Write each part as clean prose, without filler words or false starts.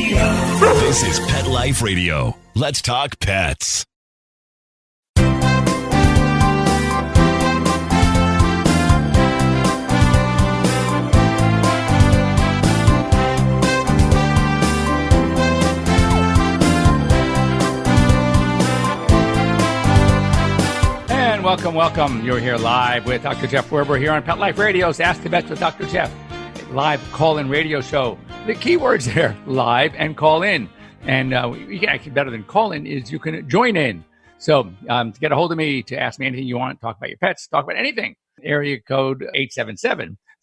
This is Pet Life Radio. Let's talk pets. Welcome. You're here live with Dr. Jeff Werber here on Pet Life Radio's Ask the Vets with Dr. Jeff, live call-in radio show. The key words there, live and call in. And you can actually, better than call in is you can join in. So to get a hold of me, to ask me anything you want, talk about your pets, talk about anything, area code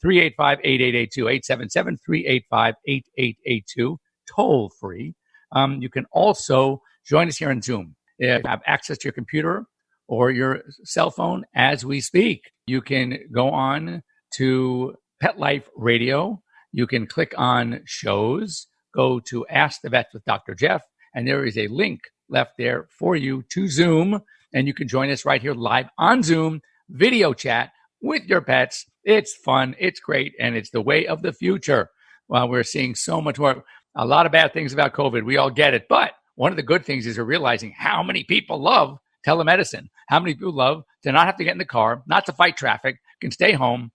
877-385-8882, 877-385-8882, toll free. You can also join us here on Zoom. If you have access to your computer or your cell phone as we speak, you can go on to Pet Life Radio. You can click on shows, go to Ask the Vets with Dr. Jeff, and there is a link left there for you to Zoom, and you can join us right here live on Zoom, video chat with your pets. It's fun, it's great, and it's the way of the future. Well, we're seeing so much more, a lot of bad things about COVID. We all get it, but one of the good things is we're realizing how many people love telemedicine. How many people love to not have to get in the car, not to fight traffic, can stay home,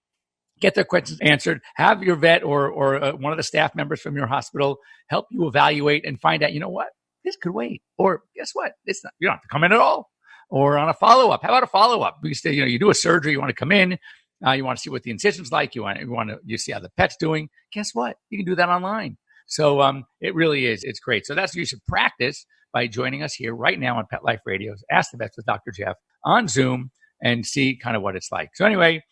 get their questions answered, have your vet or one of the staff members from your hospital help you evaluate and find out, you know what, this could wait. Or guess what, it's not, you don't have to come in at all. Or on a follow-up. How about a follow-up? You say, you do a surgery, you want to come in, you want to see what the incision's like, you see how the pet's doing. Guess what? You can do that online. So it really is. It's great. So that's what you should practice by joining us here right now on Pet Life Radio's Ask the Vets with Dr. Jeff on Zoom and see kind of what it's like. So anyway,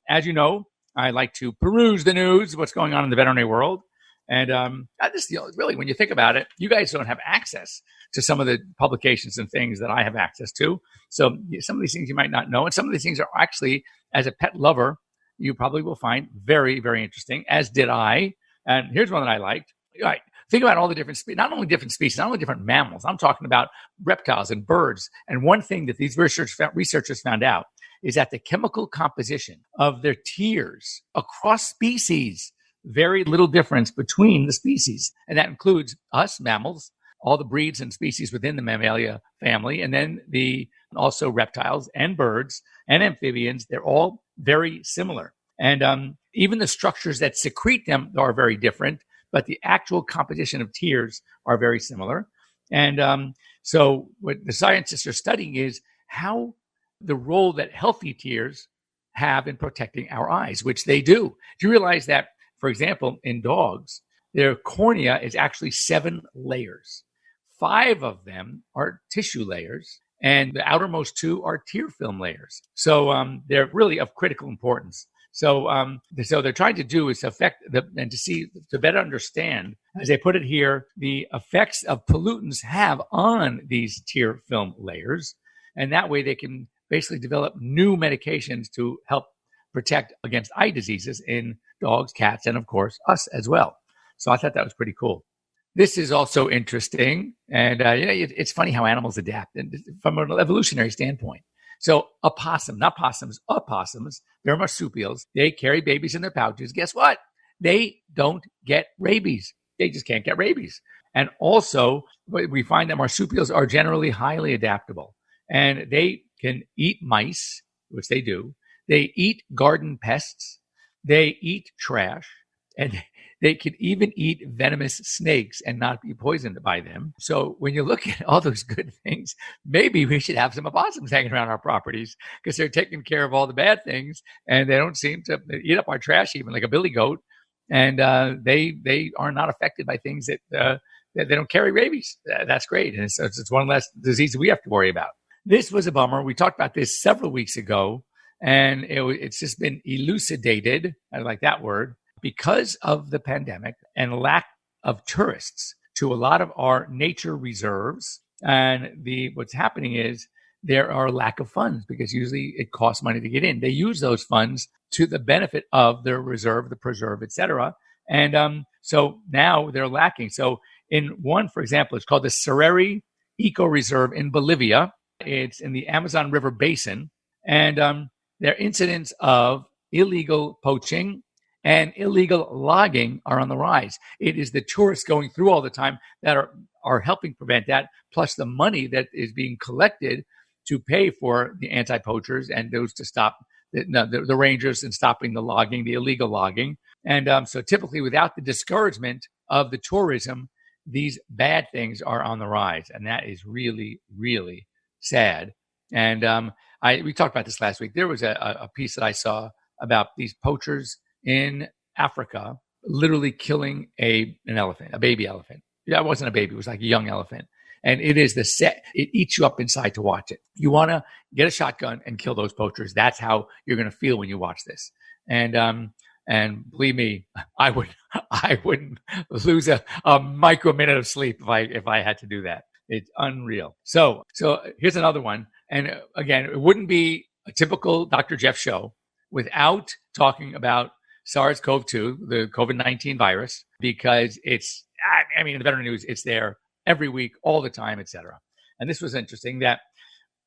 as you know, I like to peruse the news, what's going on in the veterinary world. And I just, really, when you think about it, you guys don't have access to some of the publications and things that I have access to. So some of these things you might not know. And some of these things are actually, as a pet lover, you probably will find very, very interesting, as did I. And here's one that I liked. All right. Think about all the different species, not only different species, not only different mammals. I'm talking about reptiles and birds. And one thing that these researchers found out is that the chemical composition of their tears across species, very little difference between the species. And that includes us, mammals, all the breeds and species within the Mammalia family, and then also reptiles and birds and amphibians. They're all very similar. And even the structures that secrete them are very different, but the actual composition of tears are very similar. And so what the scientists are studying is how the role that healthy tears have in protecting our eyes, which they do. Do you realize that, for example, in dogs, their cornea is actually 7 layers. 5 of them are tissue layers, and the outermost 2 are tear film layers. So they're really of critical importance. So they're trying to do is to better understand, as they put it here, the effects of pollutants have on these tear film layers. And that way they can basically develop new medications to help protect against eye diseases in dogs, cats, and of course, us as well. So I thought that was pretty cool. This is also interesting. And it's funny how animals adapt from an evolutionary standpoint. So opossums, they're marsupials. They carry babies in their pouches. Guess what? They don't get rabies. They just can't get rabies. And also, we find that marsupials are generally highly adaptable. And they can eat mice, which they do. They eat garden pests. They eat trash. And they can even eat venomous snakes and not be poisoned by them. So when you look at all those good things, maybe we should have some opossums hanging around our properties because they're taking care of all the bad things and they don't seem to eat up our trash even like a billy goat. And they are not affected by things that they don't carry rabies. That's great. And it's one less disease that we have to worry about. This was a bummer. We talked about this several weeks ago, and it's just been elucidated. I like that word. Because of the pandemic and lack of tourists to a lot of our nature reserves. And what's happening is there are a lack of funds because usually it costs money to get in. They use those funds to the benefit of their reserve, the preserve, et cetera. And so now they're lacking. So in one, for example, it's called the Cereri Eco Reserve in Bolivia. It's in the Amazon River Basin. And there are incidents of illegal poaching and illegal logging are on the rise. It is the tourists going through all the time that are helping prevent that, plus the money that is being collected to pay for the anti-poachers and those to stop the rangers and stopping the logging, the illegal logging. And so typically without the discouragement of the tourism, these bad things are on the rise. And that is really, really sad. And we talked about this last week. There was a piece that I saw about these poachers in Africa literally killing an elephant, a baby elephant. Yeah, it wasn't a baby. It was like a young elephant. And it eats you up inside to watch it. You want to get a shotgun and kill those poachers. That's how you're going to feel when you watch this. And believe me, I wouldn't lose a micro minute of sleep if I had to do that. It's unreal. So here's another one. And again, it wouldn't be a typical Dr. Jeff show without talking about SARS-CoV-2, the COVID-19 virus, because in the veteran news, it's there every week, all the time, etc. And this was interesting that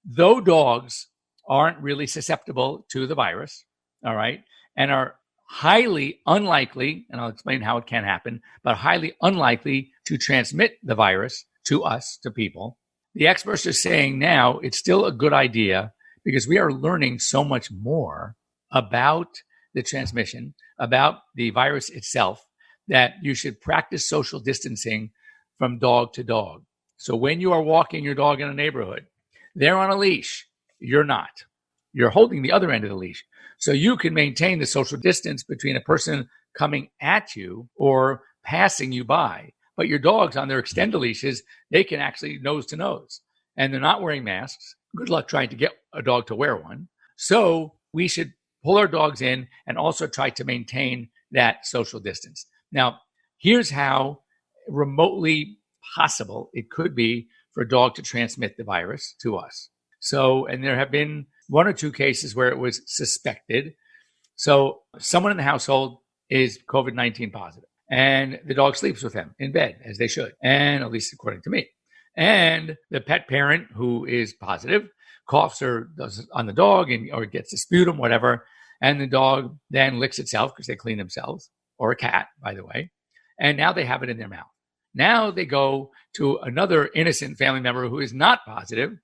though dogs aren't really susceptible to the virus, all right, and are highly unlikely, and I'll explain how it can happen, but highly unlikely to transmit the virus to us, to people, the experts are saying now it's still a good idea because we are learning so much more about the transmission, about the virus itself, that you should practice social distancing from dog to dog. So when you are walking your dog in a neighborhood, they're on a leash. You're not. You're holding the other end of the leash. So you can maintain the social distance between a person coming at you or passing you by. But your dogs on their extended leashes, they can actually nose to nose. And they're not wearing masks. Good luck trying to get a dog to wear one. So we should pull our dogs in and also try to maintain that social distance. Now, here's how remotely possible it could be for a dog to transmit the virus to us. So, and there have been one or two cases where it was suspected. So someone in the household is COVID-19 positive and the dog sleeps with them in bed, as they should, and at least according to me. And the pet parent who is positive coughs or does on the dog or gets a sputum, whatever, and the dog then licks itself because they clean themselves, or a cat, by the way, and now they have it in their mouth. Now they go to another innocent family member who is not positive,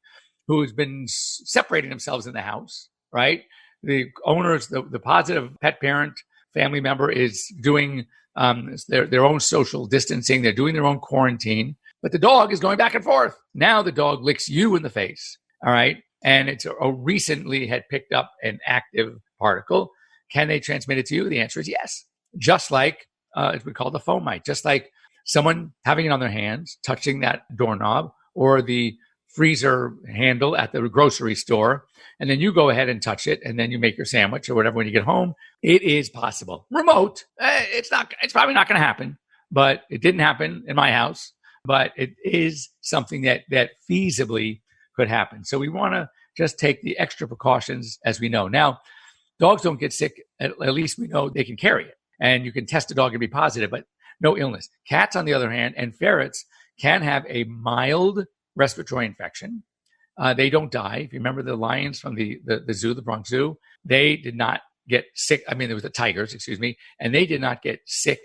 who's been separating themselves in the house, right? The owners, the positive pet parent family member is doing their own social distancing. They're doing their own quarantine, but the dog is going back and forth. Now the dog licks you in the face, all right? And it's recently had picked up an active particle. Can they transmit it to you? The answer is yes. Just like, as we call the fomite, just like someone having it on their hands, touching that doorknob or the freezer handle at the grocery store, and then you go ahead and touch it, and then you make your sandwich or whatever when you get home. It is possible. Remote, it's probably not going to happen, but it didn't happen in my house. But it is something that feasibly could happen. So we want to just take the extra precautions as we know. Now, dogs don't get sick. At least we know they can carry it, and you can test a dog and be positive, but no illness. Cats, on the other hand, and ferrets can have a mild respiratory infection. They don't die. If you remember the lions from the zoo, the Bronx Zoo, they did not get sick. I mean, there was the tigers, excuse me, and they did not get sick,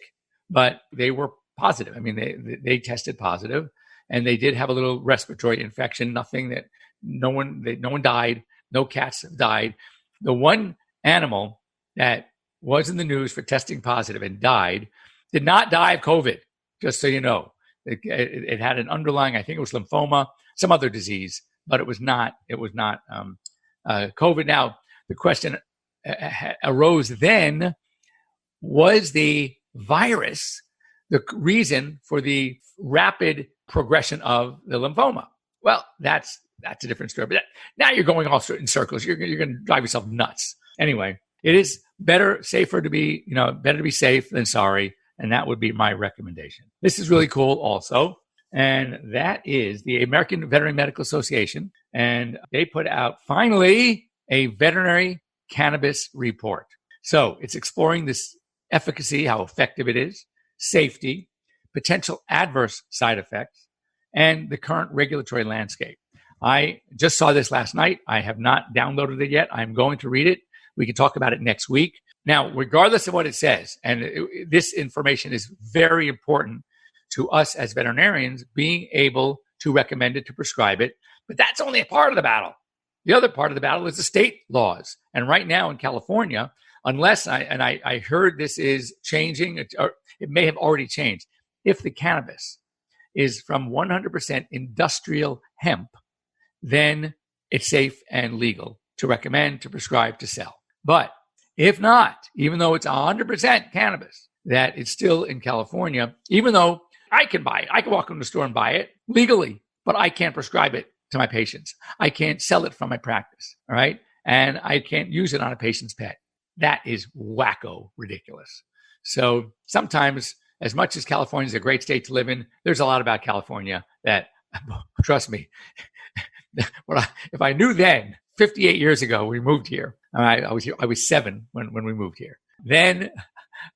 but they were positive. I mean, they tested positive, and they did have a little respiratory infection. Nothing that no one died. No cats died. The one animal that was in the news for testing positive and died did not die of COVID. Just so you know, it had an underlying, I think it was lymphoma, some other disease, but it was not COVID. Now, the question arose then, was the virus the reason for the rapid progression of the lymphoma? Well, that's a different story. But now you're going off in circles. You're going to drive yourself nuts. Anyway, it is better to be safe than sorry. And that would be my recommendation. This is really cool also. And that is the American Veterinary Medical Association. And they put out finally a veterinary cannabis report. So it's exploring this efficacy, how effective it is, safety, potential adverse side effects, and the current regulatory landscape. I just saw this last night. I have not downloaded it yet. I'm going to read it. We can talk about it next week. Now, regardless of what it says, and this information is very important to us as veterinarians, being able to recommend it, to prescribe it, but that's only a part of the battle. The other part of the battle is the state laws. And right now in California, unless I heard this is changing, or it may have already changed, if the cannabis is from 100% industrial hemp, then it's safe and legal to recommend, to prescribe, to sell. But if not, even though it's 100% cannabis, that it's still in California, even though I can buy it, I can walk into the store and buy it legally, but I can't prescribe it to my patients. I can't sell it from my practice, all right? And I can't use it on a patient's pet. That is wacko ridiculous. So sometimes, as much as California is a great state to live in, there's a lot about California that, trust me, if I knew then, 58 years ago, we moved here. I was 7 when we moved here. Then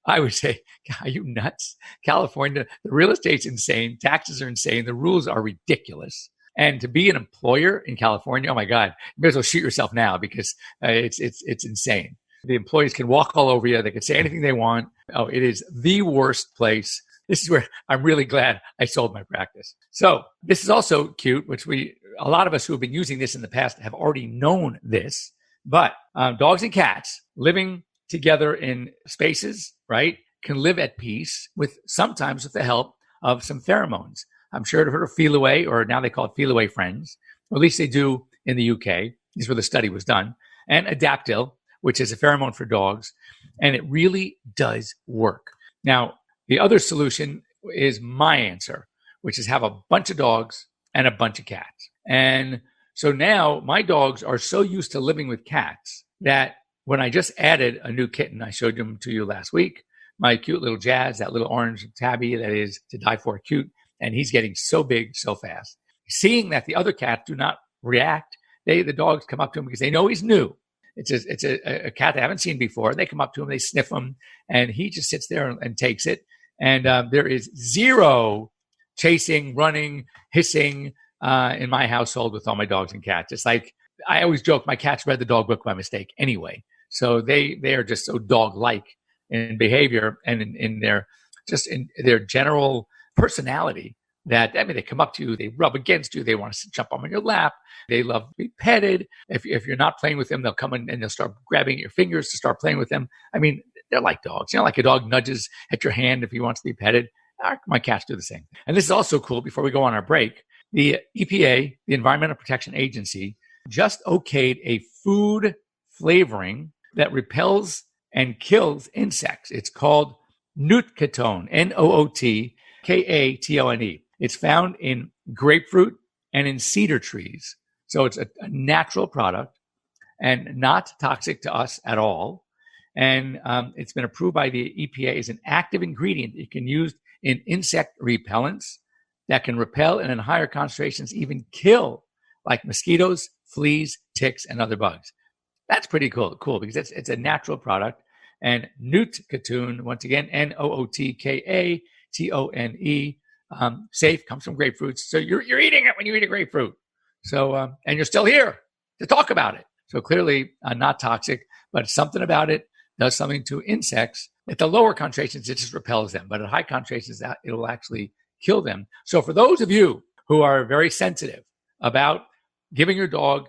I would say, are you nuts? California, the real estate's insane. Taxes are insane. The rules are ridiculous. And to be an employer in California, oh my God, you may as well shoot yourself now because it's insane. The employees can walk all over you. They can say anything they want. Oh, it is the worst place. This is where I'm really glad I sold my practice. So this is also cute, which a lot of us who have been using this in the past have already known this, but dogs and cats living together in spaces, right, can live at peace sometimes with the help of some pheromones. I'm sure you've heard of Feel Away, or now they call it Feel Away Friends, or at least they do in the UK. This is where the study was done. And Adaptil, which is a pheromone for dogs, and it really does work. Now, the other solution is my answer, which is have a bunch of dogs and a bunch of cats. And so now my dogs are so used to living with cats that when I just added a new kitten, I showed them to you last week, my cute little Jazz, that little orange tabby that is to die for cute, and he's getting so big so fast. Seeing that the other cats do not react, the dogs come up to him because they know he's new. It's a cat they haven't seen before. They come up to him, they sniff him, and he just sits there and takes it. And there is zero chasing, running, hissing in my household with all my dogs and cats. It's like, I always joke, my cats read the dog book by mistake anyway. So they are just so dog-like in behavior and in their general personality that, they come up to you, they rub against you, they want to jump on your lap, they love to be petted. If you're not playing with them, they'll come in and they'll start grabbing at your fingers to start playing with them. They're like dogs. Like a dog nudges at your hand if he wants to be petted. My cats do the same. And this is also cool. Before we go on our break, the EPA, the Environmental Protection Agency, just okayed a food flavoring that repels and kills insects. It's called Nootkatone, Nootkatone. It's found in grapefruit and in cedar trees. So it's a natural product and not toxic to us at all. And it's been approved by the EPA as an active ingredient you can use in insect repellents that can repel and in higher concentrations even kill, like mosquitoes, fleas, ticks, and other bugs. That's pretty cool because it's a natural product. And Nootkatone, once again, Nootkatone, safe, comes from grapefruits. So you're eating it when you eat a grapefruit. So and you're still here to talk about it. So clearly not toxic, but something about it does something to insects. At the lower concentrations, it just repels them, but at high concentrations, it'll actually kill them. So for those of you who are very sensitive about giving your dog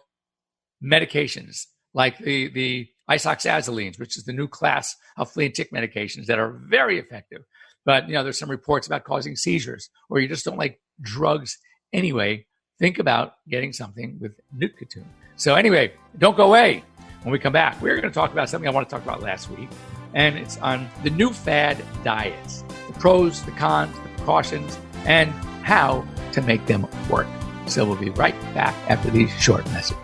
medications like the isoxazolines, which is the new class of flea and tick medications that are very effective, but there's some reports about causing seizures, or you just don't like drugs anyway, think about getting something with Nootkatone. So anyway, don't go away. When we come back, we're going to talk about something I want to talk about last week, and it's on the new fad diets, the pros, the cons, the precautions, and how to make them work. So we'll be right back after these short messages.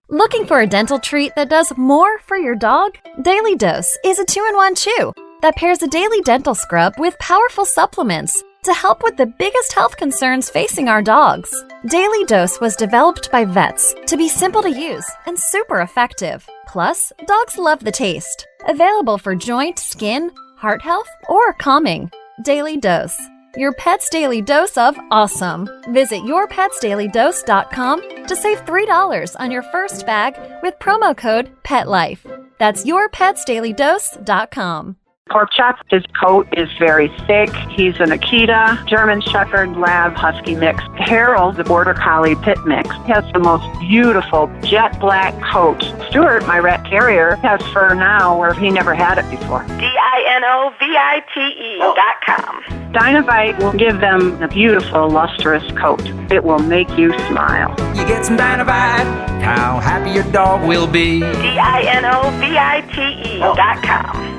Looking for a dental treat that does more for your dog? Daily Dose is a 2-in-1 chew that pairs a daily dental scrub with powerful supplements to help with the biggest health concerns facing our dogs. Daily Dose was developed by vets to be simple to use and super effective. Plus, dogs love the taste. Available for joint, skin, heart health, or calming. Daily Dose. your pet's daily dose of awesome. Visit yourpetsdailydose.com to save $3 on your first bag with promo code PETLIFE. That's yourpetsdailydose.com. Pork Chop, his coat is very thick. He's an Akita, German Shepherd, Lab, Husky mix. Harold, the Border Collie Pit mix, has the most beautiful jet black coat. Stuart, my rat terrier, has fur now where he never had it before. DINOVITE.com. Dinovite will give them a beautiful, lustrous coat. It will make you smile. You get some Dinovite, how happy your dog will be. DINOVITE.com.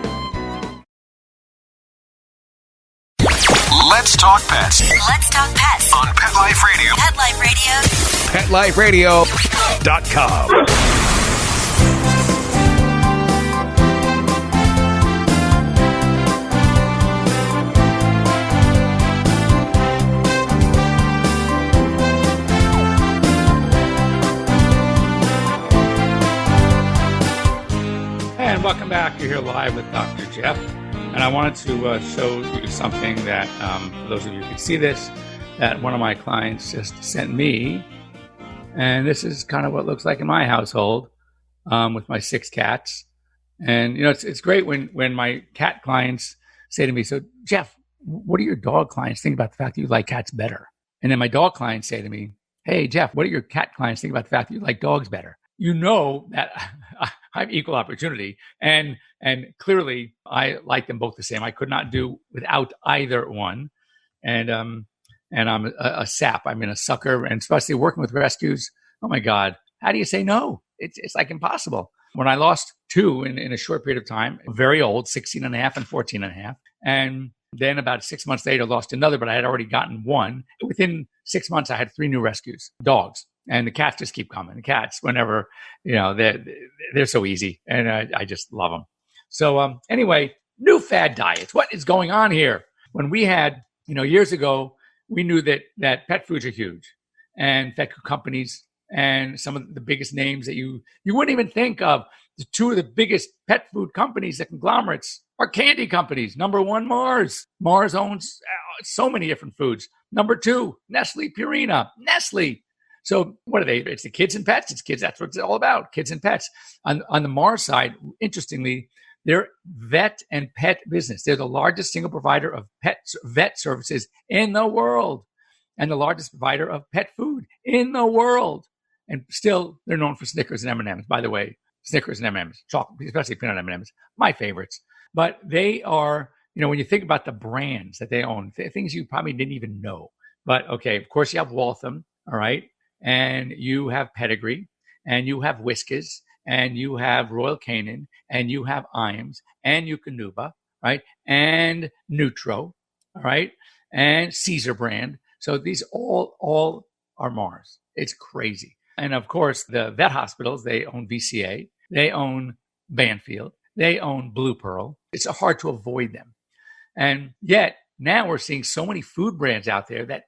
Let's talk pets Let's talk pets on Pet Life Radio. Pet Life Radio. PetLifeRadio.com. And welcome back. You're here live with Dr. Jeff. And I wanted to show you something that, for those of you who can see this, that one of my clients just sent me. And this is kind of what it looks like in my household with my 6 cats. And, you know, it's great when my cat clients say to me, so, Jeff, what do your dog clients think about the fact that you like cats better? And then my dog clients say to me, hey, Jeff, what do your cat clients think about the fact that you like dogs better? You know that I have equal opportunity. And clearly, I like them both the same. I could not do without either one. And I'm a sap. I'm a sucker. And especially working with rescues, oh, my God, how do you say no? It's like impossible. When I lost 2 in a short period of time, very old, 16 and a half and 14 and a half. And then about 6 months later, lost another, but I had already gotten 1. Within 6 months, I had 3 new rescues, dogs. And the cats just keep coming. The cats, whenever, you know, they're so easy. And I just love them. So anyway, new fad diets. What is going on here? When we had, you know, years ago, we knew that pet foods are huge. And pet companies and some of the biggest names that you wouldn't even think of. The 2 of the biggest pet food companies, the conglomerates, are candy companies. Number 1, Mars. Mars owns so many different foods. Number 2, Nestle Purina. Nestle. So what are they? It's the kids and pets. It's kids. That's what it's all about. Kids and pets. On the Mars side, interestingly, they're vet and pet business. They're the largest single provider of vet services in the world and the largest provider of pet food in the world. And still, they're known for Snickers and M&Ms. By the way, Snickers and M&Ms, chocolate, especially peanut M&Ms, my favorites. But they are, you know, when you think about the brands that they own, things you probably didn't even know. But okay, of course, you have Waltham, all right? And you have Pedigree, and you have Whiskas, and you have Royal Canin, and you have Iams, and Eukanuba, right? And Nutro, all right? And Caesar brand. So these all are Mars. It's crazy. And of course, the vet hospitals, they own VCA, they own Banfield, they own Blue Pearl. It's hard to avoid them. And yet now we're seeing so many food brands out there that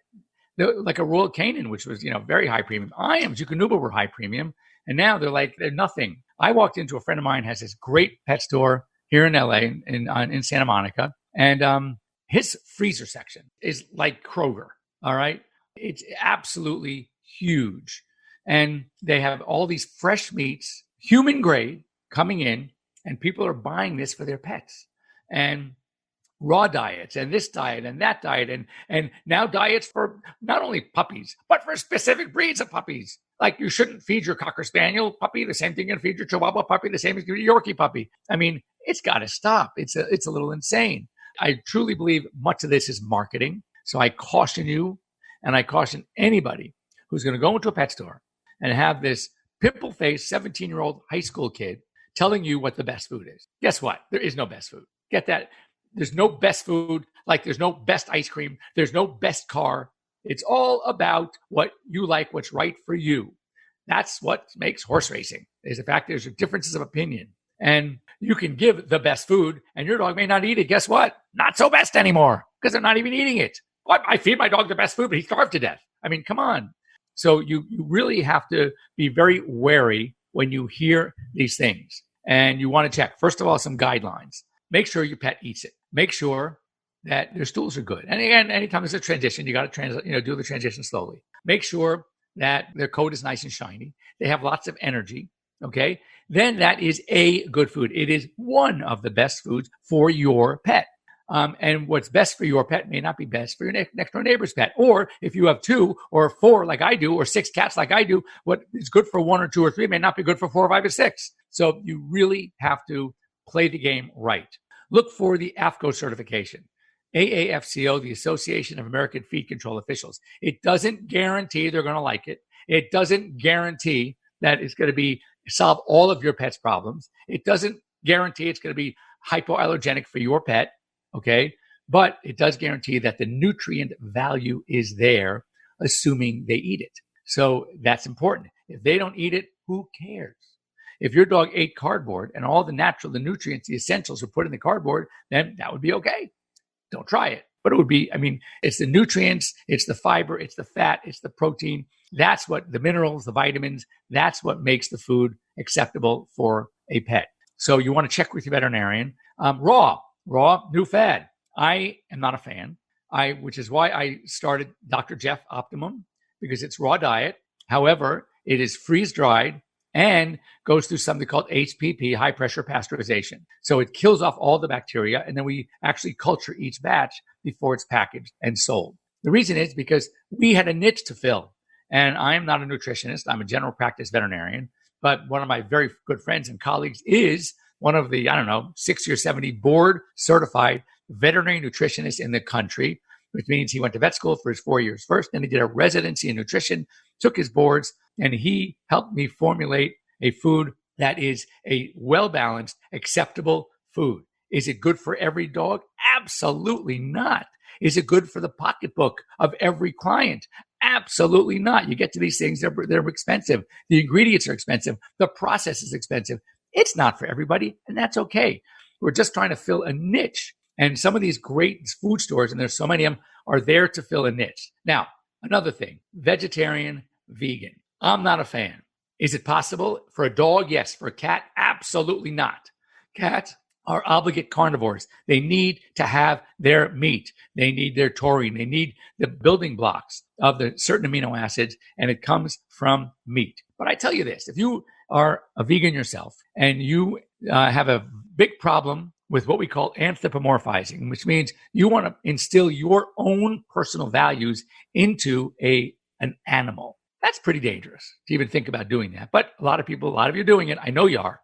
like a Royal Canin, which was, you know, very high premium. Iams, Eukanuba were high premium. And now they're nothing. I walked into a friend of mine has this great pet store here in LA in Santa Monica. And his freezer section is like Kroger. All right. It's absolutely huge. And they have all these fresh meats, human grade, coming in, and people are buying this for their pets. And raw diets and this diet and that diet and now diets for not only puppies, but for specific breeds of puppies. Like you shouldn't feed your Cocker Spaniel puppy the same thing you're going to feed your Chihuahua puppy, the same as your Yorkie puppy. I mean, it's got to stop. It's a little insane. I truly believe much of this is marketing. So I caution you, and I caution anybody who's going to go into a pet store and have this pimple-faced 17-year-old high school kid telling you what the best food is. Guess what? There is no best food. Get that? There's no best food, like there's no best ice cream. There's no best car. It's all about what you like, what's right for you. That's what makes horse racing, is the fact there's differences of opinion. And you can give the best food, and your dog may not eat it. Guess what? Not so best anymore, because they're not even eating it. What? I feed my dog the best food, but he starved to death. I mean, come on. So you really have to be very wary when you hear these things. And you want to check, first of all, some guidelines. Make sure your pet eats it. Make sure that their stools are good. And again, anytime there's a transition, you got to do the transition slowly. Make sure that their coat is nice and shiny. They have lots of energy. Okay. Then that is a good food. It is one of the best foods for your pet. And what's best for your pet may not be best for your next door neighbor's pet. Or if you have 2 or 4 like I do, or 6 cats like I do, what is good for 1 or 2 or 3 may not be good for 4 or 5 or 6. So you really have to play the game right. Look for the AAFCO certification. AAFCO, the Association of American Feed Control Officials. It doesn't guarantee they're going to like it. It doesn't guarantee that it's going to solve all of your pet's problems. It doesn't guarantee it's going to be hypoallergenic for your pet. Okay. But it does guarantee that the nutrient value is there, assuming they eat it. So that's important. If they don't eat it, who cares? If your dog ate cardboard and all the nutrients, the essentials are put in the cardboard, then that would be okay. Don't try it. But it would be, it's the nutrients, it's the fiber, it's the fat, it's the protein. That's what the minerals, the vitamins, that's what makes the food acceptable for a pet. So you want to check with your veterinarian. Raw, new fad. I am not a fan. Which is why I started Dr. Jeff Optimum, because it's raw diet. However, it is freeze dried and goes through something called HPP, high pressure pasteurization. So it kills off all the bacteria, and then we actually culture each batch before it's packaged and sold. The reason is because we had a niche to fill, and I'm not a nutritionist. I'm a general practice veterinarian, but one of my very good friends and colleagues is one of the, 60 or 70 board certified veterinary nutritionists in the country, which means he went to vet school for his 4 years first. Then he did a residency in nutrition, took his boards, and he helped me formulate a food that is a well-balanced, acceptable food. Is it good for every dog? Absolutely not. Is it good for the pocketbook of every client? Absolutely not. You get to these things, they're expensive. The ingredients are expensive. The process is expensive. It's not for everybody, and that's okay. We're just trying to fill a niche. And some of these great food stores, and there's so many of them, are there to fill a niche. Now, another thing, vegetarian, vegan. I'm not a fan. Is it possible for a dog? Yes. For a cat? Absolutely not. Cats are obligate carnivores. They need to have their meat. They need their taurine. They need the building blocks of the certain amino acids, and it comes from meat. But I tell you this, if you are a vegan yourself and you have a big problem with what we call anthropomorphizing, which means you want to instill your own personal values into an animal. That's pretty dangerous to even think about doing that. But a lot of you are doing it. I know you are.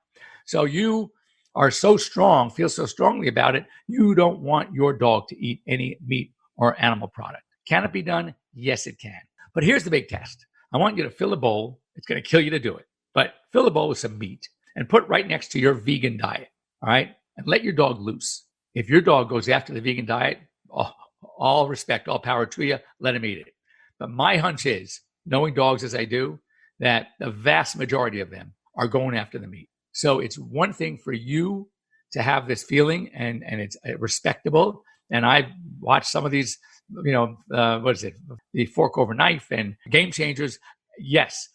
So you are so strong, feel so strongly about it, you don't want your dog to eat any meat or animal product. Can it be done? Yes, it can. But here's the big test. I want you to fill a bowl. It's going to kill you to do it. But fill a bowl with some meat and put right next to your vegan diet. All right? And let your dog loose. If your dog goes after the vegan diet, all respect, all power to you, let him eat it. But my hunch is, knowing dogs as I do, that the vast majority of them are going after the meat. So it's one thing for you to have this feeling, and it's respectable. And I've watched some of these, the Fork Over Knife and Game Changers. Yes,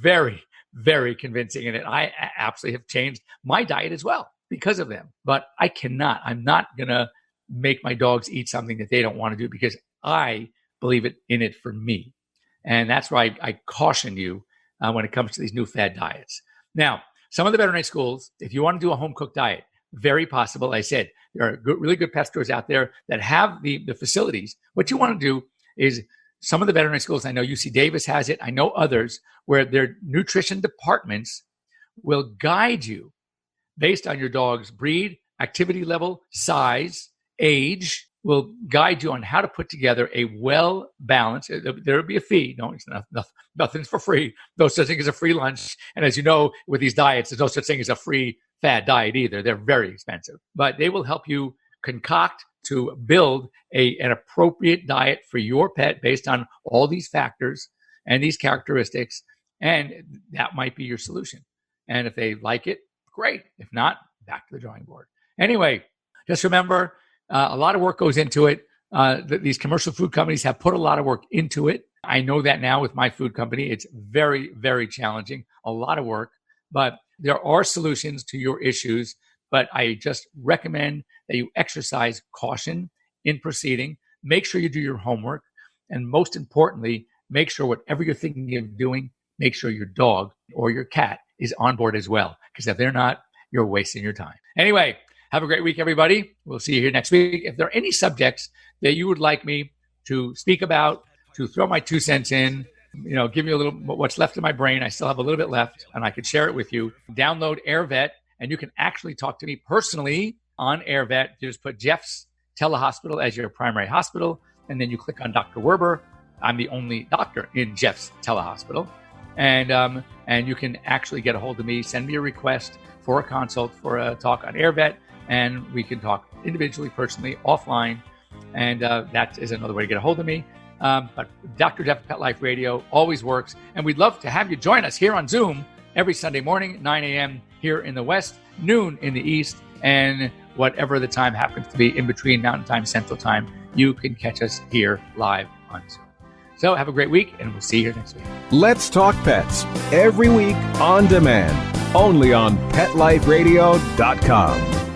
very, very convincing. And I absolutely have changed my diet as well because of them. But I'm not going to make my dogs eat something that they don't want to do, because I believe in it for me. And that's why I caution you when it comes to these new fad diets. Now, some of the veterinary schools, if you want to do a home cooked diet, very possible. I said, there are really good pet stores out there that have the facilities. What you want to do is, some of the veterinary schools, I know UC Davis has it, I know others, where their nutrition departments will guide you based on your dog's breed, activity level, size, age, will guide you on how to put together a well-balanced, there will be a fee. No, it's nothing's for free. No such thing as a free lunch. And as you know, with these diets, there's no such thing as a free fad diet either. They're very expensive. But they will help you concoct to build an appropriate diet for your pet based on all these factors and these characteristics. And that might be your solution. And if they like it, great. If not, back to the drawing board. Anyway, just remember, a lot of work goes into it. These commercial food companies have put a lot of work into it. I know that now with my food company. It's very, very challenging, a lot of work, but there are solutions to your issues. But I just recommend that you exercise caution in proceeding. Make sure you do your homework. And most importantly, make sure whatever you're thinking of doing, make sure your dog or your cat is on board as well. Because if they're not, you're wasting your time. Anyway, have a great week, everybody. We'll see you here next week. If there are any subjects that you would like me to speak about, to throw my 2 cents in, give me a little what's left in my brain. I still have a little bit left, and I could share it with you. Download AirVet, and you can actually talk to me personally on AirVet. You just put Jeff's Telehospital as your primary hospital, and then you click on Dr. Werber. I'm the only doctor in Jeff's Telehospital. And you can actually get a hold of me, send me a request for a consult, for a talk on AirVet, and we can talk individually, personally, offline. And that is another way to get a hold of me. But Dr. Jeff Pet Life Radio always works. And we'd love to have you join us here on Zoom every Sunday morning, 9 a.m. here in the West, noon in the East, and whatever the time happens to be in between Mountain Time, Central Time, you can catch us here live on Zoom. So have a great week, and we'll see you here next week. Let's Talk Pets, every week on demand, only on PetLifeRadio.com.